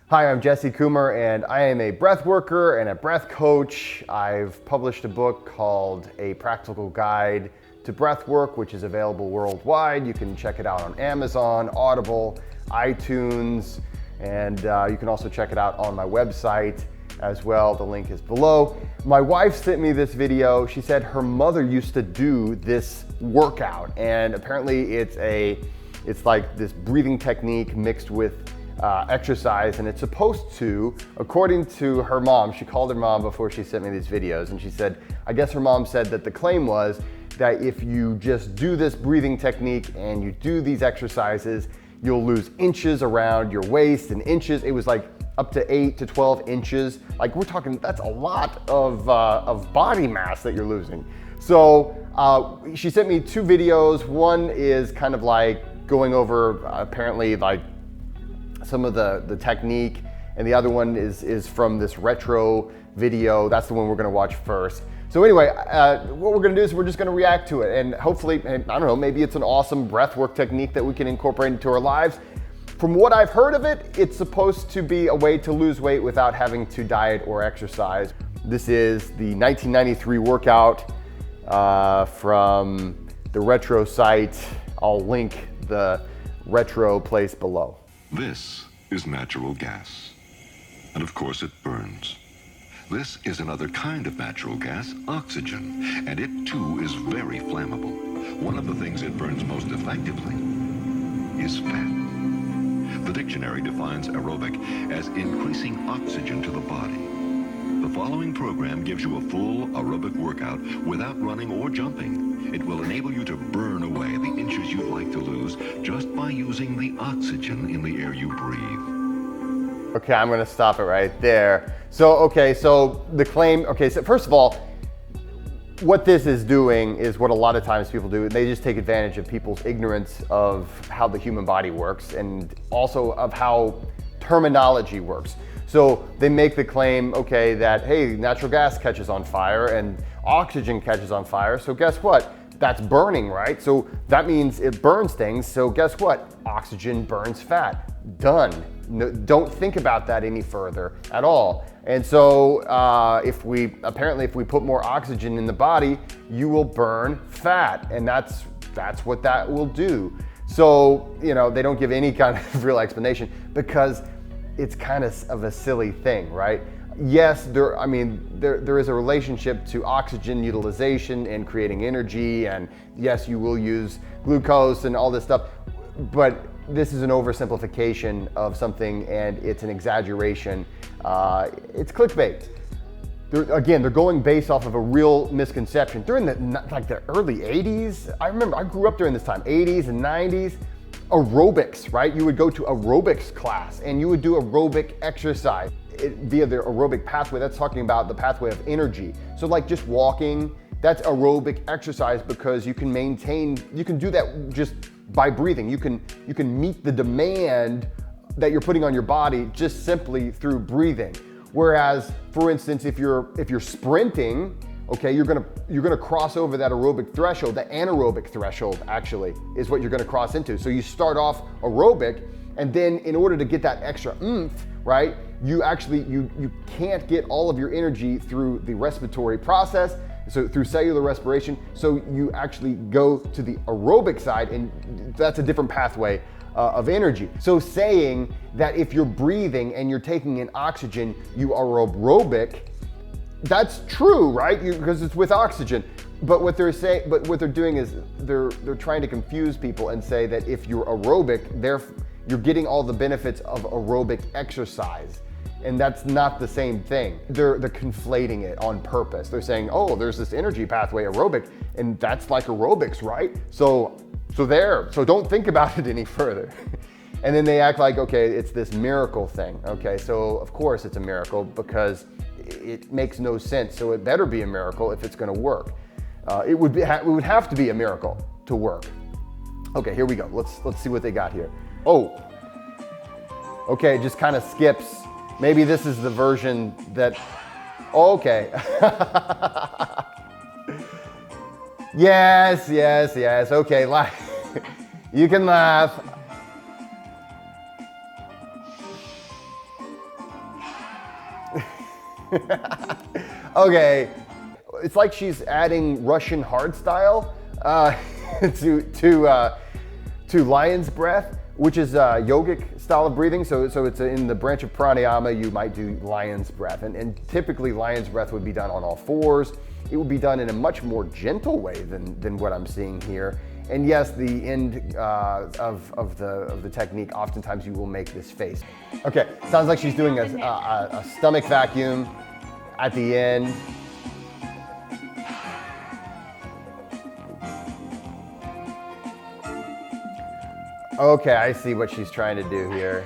Hi, I'm Jesse Coomer, and I am a breath worker and a breath coach. I've published a book called A Practical Guide to Breathwork, which is available worldwide. You can check it out on Amazon, Audible, iTunes, and you can also check it out on my website as well. The link is below. My wife sent me this video. She said her mother used to do this workout, and apparently it's like this breathing technique mixed with exercise, and it's supposed to, according to her mom, she called her mom before she sent me these videos, and she said, I guess her mom said that the claim was that if you just do this breathing technique and you do these exercises, you'll lose inches around your waist, and inches, it was like up to 8 to 12 inches. Like, we're talking, that's a lot of body mass that you're losing. So she sent me 2 videos. One is kind of like going over apparently like some of the technique, and the other one is from this retro video. That's the one we're gonna watch first. So anyway, what we're gonna do is we're just gonna react to it, and hopefully, I don't know, maybe it's an awesome breathwork technique that we can incorporate into our lives. From what I've heard of it, it's supposed to be a way to lose weight without having to diet or exercise. This is the 1993 workout from the retro site. I'll link the retro place below. This is natural gas, and of course it burns. This is another kind of natural gas, oxygen, and it too is very flammable. One of the things it burns most effectively is fat. The dictionary defines aerobic as increasing oxygen to the body. The following program gives you a full aerobic workout without running or jumping. It will enable you to burn away the inches you'd like to lose just by using the oxygen in the air you breathe. Okay, I'm gonna stop it right there. So the claim, so first of all, what this is doing is what a lot of times people do. They just take advantage of people's ignorance of how the human body works and also of how terminology works. So they make the claim, okay, that, hey, natural gas catches on fire and oxygen catches on fire. So guess what? That's burning, right? So that means it burns things. So guess what? Oxygen burns fat. Done. No, don't think about that any further at all. And so if we put more oxygen in the body, you will burn fat, and that's what that will do. So, you know, they don't give any kind of real explanation because it's kind of a silly thing, right? Yes, there is a relationship to oxygen utilization and creating energy, and yes, you will use glucose and all this stuff, but this is an oversimplification of something, and it's an exaggeration. It's clickbait. They're going based off of a real misconception. During the early 80s, I remember I grew up during this time, 80s and 90s, aerobics, right? You would go to aerobics class and you would do aerobic exercise via the aerobic pathway. That's talking about the pathway of energy. So like just walking, that's aerobic exercise because you can do that just by breathing. You can meet the demand that you're putting on your body just simply through breathing. Whereas, for instance, if you're sprinting, okay, you're gonna cross over that aerobic threshold. The anaerobic threshold actually is what you're gonna cross into. So you start off aerobic, and then in order to get that extra oomph, right, you can't get all of your energy through the respiratory process, so through cellular respiration. So you actually go to the aerobic side, and that's a different pathway of energy. So saying that if you're breathing and you're taking in oxygen, you are aerobic, that's true, right? Because it's with oxygen. But what they're doing is they're trying to confuse people and say that if you're aerobic, you're getting all the benefits of aerobic exercise. And that's not the same thing. They're conflating it on purpose. They're saying, oh, there's this energy pathway, aerobic, and that's like aerobics, right? So don't think about it any further. And then they act like, okay, it's this miracle thing. Okay, so of course it's a miracle because it makes no sense. So it better be a miracle if it's gonna work. It would have to be a miracle to work. Okay, here we go. Let's see what they got here. Oh, okay, it just kind of skips. Maybe this is the version that, oh, okay. Yes, okay, you can laugh. Okay, it's like she's adding Russian hardstyle to lion's breath, which is a yogic style of breathing. So it's in the branch of pranayama, you might do lion's breath. And typically lion's breath would be done on all fours. It would be done in a much more gentle way than what I'm seeing here. And yes, the end of the technique, oftentimes you will make this face. Okay, sounds like she's doing a stomach vacuum at the end. Okay, I see what she's trying to do here.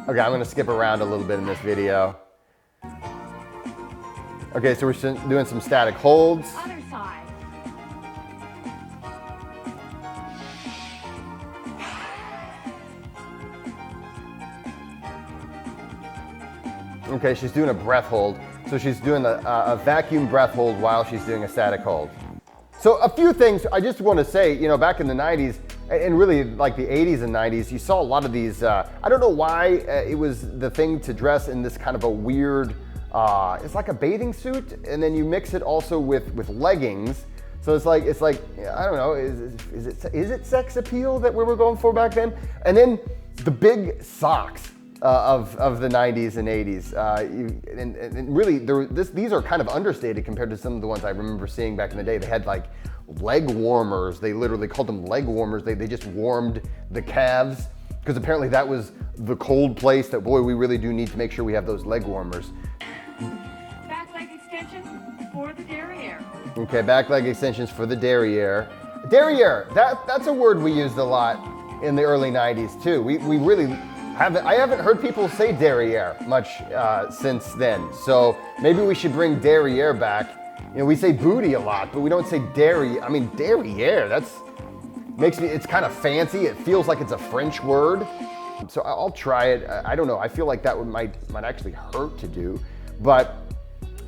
Okay, I'm gonna skip around a little bit in this video. Okay, so we're doing some static holds. Other side. Okay, she's doing a breath hold. So she's doing a vacuum breath hold while she's doing a static hold. So a few things I just want to say, you know, back in the 90s, and really like the 80s and 90s, you saw a lot of these, I don't know why it was the thing to dress in this kind of a weird, it's like a bathing suit, and then you mix it also with leggings. So it's like I don't know, is it sex appeal that we were going for back then? And then the big socks of the 90s and 80s. And really, these are kind of understated compared to some of the ones I remember seeing back in the day. They had like leg warmers. They literally called them leg warmers. They just warmed the calves, because apparently that was the cold place that, boy, we really do need to make sure we have those leg warmers. Back leg extension for the derriere. Okay, back leg extensions for the derriere. Derriere, that's a word we used a lot in the early 90s too. We really I haven't heard people say derriere much since then. So maybe we should bring derriere back. You know, we say booty a lot, but we don't say derriere. I mean, derriere, it's kind of fancy. It feels like it's a French word. So I'll try it. I don't know. I feel like that might actually hurt to do, but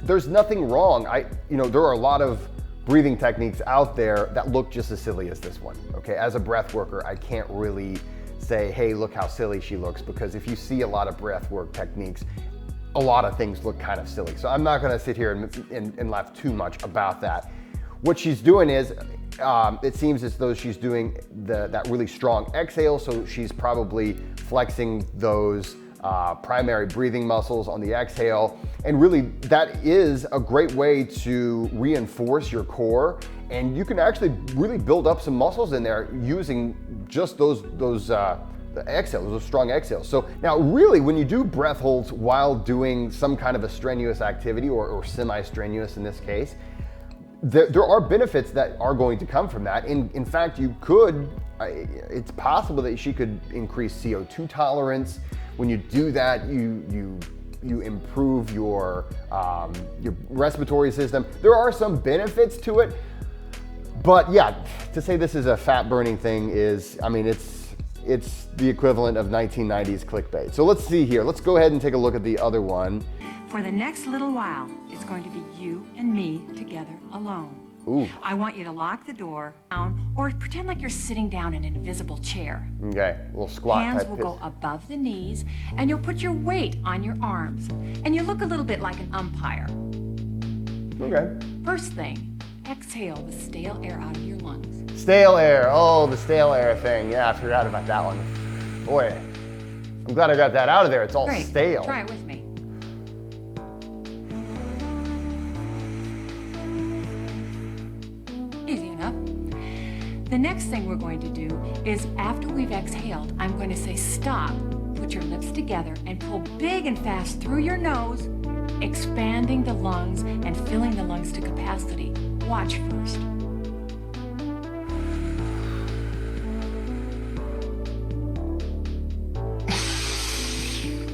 there's nothing wrong. There are a lot of breathing techniques out there that look just as silly as this one. Okay, as a breath worker, I can't really say, hey, look how silly she looks, because if you see a lot of breath work techniques, a lot of things look kind of silly. So I'm not gonna sit here and laugh too much about that. What she's doing is, it seems as though she's doing that really strong exhale, so she's probably flexing those primary breathing muscles on the exhale. And really, that is a great way to reinforce your core. And you can actually really build up some muscles in there using just those exhales, those strong exhales. So now really, when you do breath holds while doing some kind of a strenuous activity, or semi-strenuous in this case, there are benefits that are going to come from that. In fact, it's possible that she could increase CO2 tolerance. When you do that, you improve your respiratory system. There are some benefits to it, but yeah, to say this is a fat burning thing is, I mean, it's the equivalent of 1990s clickbait. So let's see here. Let's go ahead and take a look at the other one. For the next little while, it's going to be you and me together alone. Ooh. I want you to lock the door down, or pretend like you're sitting down in an invisible chair. Okay, a little squat Hands type will piss. go above the knees, and you'll put your weight on your arms. And you look a little bit like an umpire. Okay. First thing, exhale the stale air out of your lungs. Stale air. Oh, the stale air thing. Yeah, I forgot about that one. Boy, I'm glad I got that out of there. It's all Great. stale. Try it with me. Easy enough. The next thing we're going to do is, after we've exhaled, I'm going to say stop. Put your lips together and pull big and fast through your nose, expanding the lungs and filling the lungs to capacity. Watch first.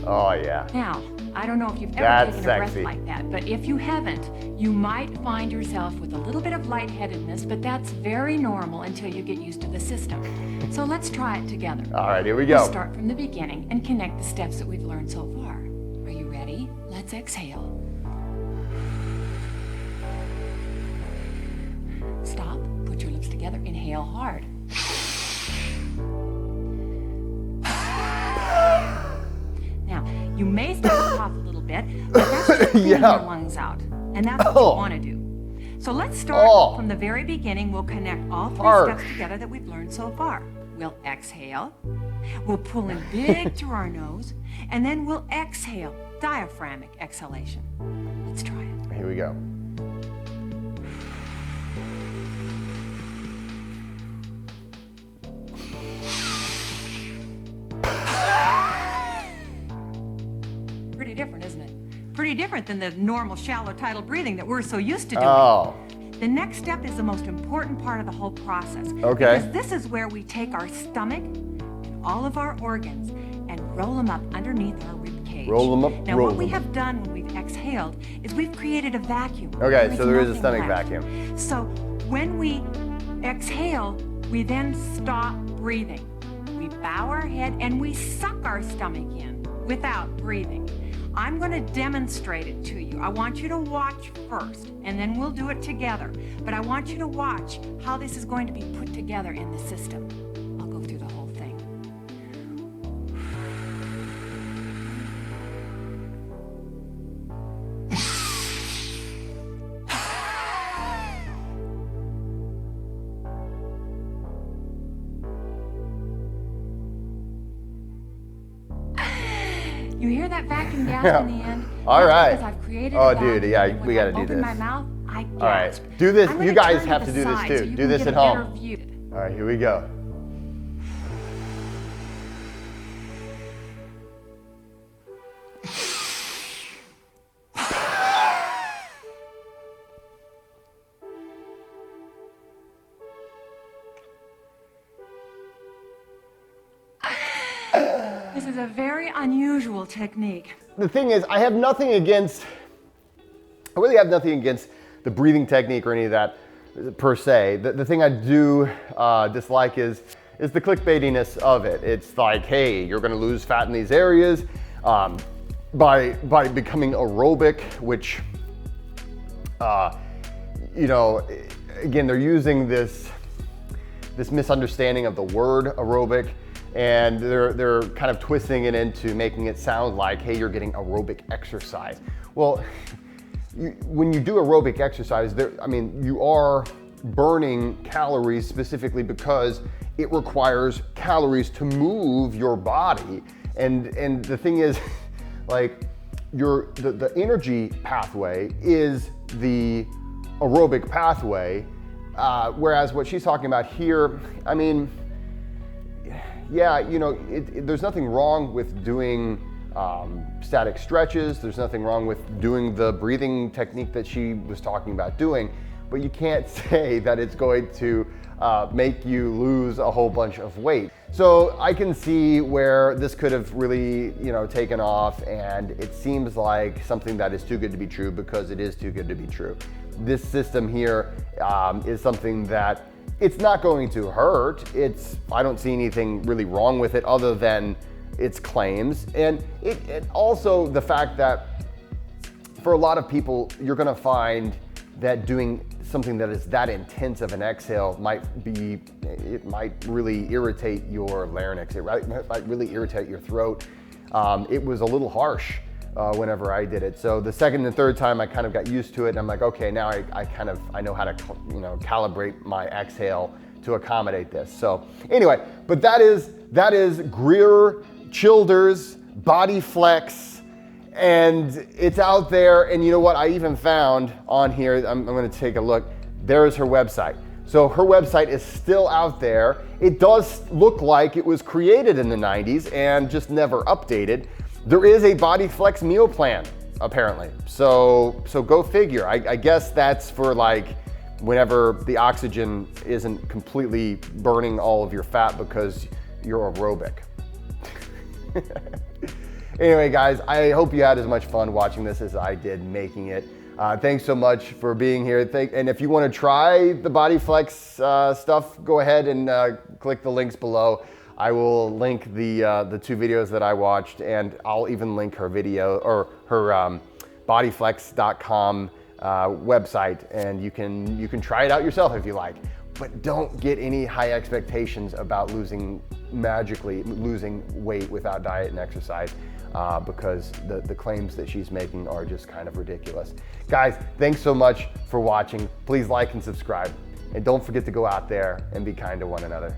Oh yeah. Now, I don't know if you've ever That's taken a breath sexy. like that, but if you haven't, you might find yourself with a little bit of lightheadedness, but that's very normal until you get used to the system. So let's try it together. All right, here we We'll go. start from the beginning and connect the steps that we've learned so far. Are you ready? Let's exhale. Stop. Put your lips inhale hard. Now, you may start to cough a little bit, but that's just cleaning your lungs out. And that's what you want to do. So let's start from the very beginning. We'll connect all three steps together that we've learned so far. We'll exhale, we'll pull in big through our nose, and then we'll exhale, diaphragmic exhalation. Let's try it. Here we go. Pretty different, isn't it? Pretty different than the normal shallow tidal breathing that we're so used to doing. The next step is the most important part of the whole process. Okay. Because this is where we take our stomach and all of our organs and roll them up underneath our rib cage. Roll them up, Now, roll what we them. have done when we've exhaled is we've created a vacuum. Okay, so there is a nothing stomach left. vacuum. So when we exhale, we then stop breathing. We bow our head and we suck our stomach in without breathing. I'm going to demonstrate it to you. I want you to watch first, and then we'll do it together. But I want you to watch how this is going to be put together in the system. I'll go through the whole thing. You hear that vacuum gasp in the end? All That's right. Because I've created Oh, a vacuum, dude, yeah, and when we gotta I do open this. my mouth, I gasp. All right, do this. I'm You gonna guys turn have to to the do this side too. so you Do can this get at a better home. view. All right, here we go. This is a very unusual technique. The thing is, I really have nothing against the breathing technique or any of that per se. The thing I do dislike is the clickbaitiness of it. It's like, hey, you're gonna lose fat in these areas by becoming aerobic, which, you know, again, they're using this misunderstanding of the word aerobic, and they're kind of twisting it into making it sound like, hey, you're getting aerobic exercise. Well, when you do aerobic exercise, you are burning calories specifically because it requires calories to move your body. And the thing is, like, the energy pathway is the aerobic pathway, whereas what she's talking about here, I mean, yeah, you know, there's nothing wrong with doing static stretches. There's nothing wrong with doing the breathing technique that she was talking about doing, but you can't say that it's going to make you lose a whole bunch of weight. So I can see where this could have really, you know, taken off, and it seems like something that is too good to be true, because it is too good to be true. This system here is something that it's not going to hurt. I don't see anything really wrong with it other than its claims. And it also the fact that for a lot of people, you're gonna find that doing something that is that intense of an exhale might really irritate your larynx. It might really irritate your throat. It was a little harsh whenever I did it. So the second and third time I kind of got used to it, and I'm like, okay, now I know how to, you know, calibrate my exhale to accommodate this. So anyway, but that is Greer Childers Bodyflex, and it's out there. And you know what? I even found on here, I'm going to take a look. There is her website. So her website is still out there. It does look like it was created in the 90s and just never updated. There is a Bodyflex meal plan, apparently. So go figure. I guess that's for like whenever the oxygen isn't completely burning all of your fat because you're aerobic. Anyway, guys, I hope you had as much fun watching this as I did making it. Thanks so much for being here. And if you want to try the Bodyflex stuff, go ahead and click the links below. I will link the two videos that I watched, and I'll even link her video or her bodyflex.com website, and you can try it out yourself if you like. but don't get any high expectations about magically losing weight without diet and exercise, because the claims that she's making are just kind of ridiculous. Guys, thanks so much for watching. Please like and subscribe. And don't forget to go out there and be kind to one another.